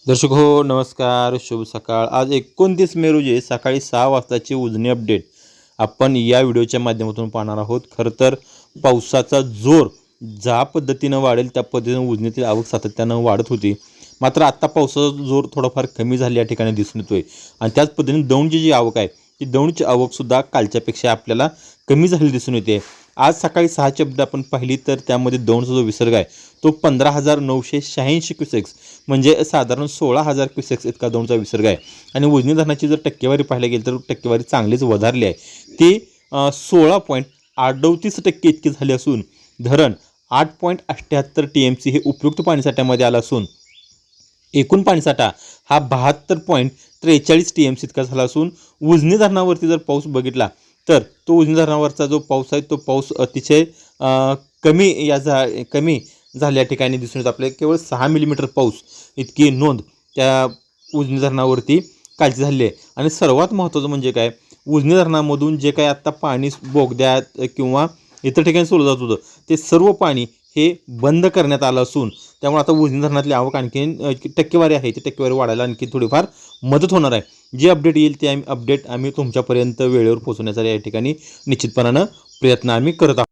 दर्शक हो नमस्कार, शुभ सकाळ। आज 29 मे रोजी सकाळी 6 वाजताची उजनी अपडेट आपण या व्हिडिओच्या माध्यमातून पाहणार आहोत। खरं तर पावसाचा जोर ज्या पद्धतीनं वाढेल त्या पद्धतीनं उजनीतील आवक सातत्यानं वाढत होती, मात्र आता पावसाचा जोर थोडाफार कमी झाला या ठिकाणी दिसून येतोय आणि त्याच पद्धतीने दौंडची जी आवक आहे ती दौंडची आवकसुद्धा कालच्यापेक्षा आपल्याला कमी झालेली दिसून येते। आज सकाळी 6ची अपडेट आपण पाहिली तर त्यामध्ये दौंडचा जो विसर्ग आहे तो 15,986 क्युसेक्स म्हणजे साधारण 16,000 क्युसेक्स इतका दौंडचा विसर्ग आहे आणि उजनी धरणाची जर टक्केवारी पाहायला गेली तर टक्केवारी चांगलीच वधारली आहे। ती 16.38% इतकी झाली असून धरण 8.78 TMC हे उपयुक्त पाणीसाठ्यामध्ये आलं असून एकूण पाणीसाठा हा 72.43 TMC इतका झाला असून उजनी धरणावरती जर पाऊस बघितला तर तो उजनी धरणावरचा जो पाऊस आहे तो पाऊस अतिशय कमी झाल्या ठिकाणी दिसून येत। आपल्याला केवळ 6 मिलीमीटर पाऊस इतकी नोंद त्या उजनी धरणावरती कालची झाली आहे। आणि सर्वात महत्त्वाचं म्हणजे काय, उजनी धरणामधून जे काय आत्ता पाणी बोगद्यात किंवा इतर ठिकाणी सोडलं जात होतं ते सर्व पाणी हे बंद करण्यात आलं असून त्यामुळे आता उजनी धरणातली आवक आणखीन टक्केवारी आहे ती टक्केवारी वाढायला आणखी थोडीफार मदत होणार आहे। जी अपडेट येईल ते अपडेट आम्ही तुमच्यापर्यंत वेळेवर पोहोचवण्याचा या ठिकाणी निश्चितपणानं प्रयत्न आम्ही करत आहोत।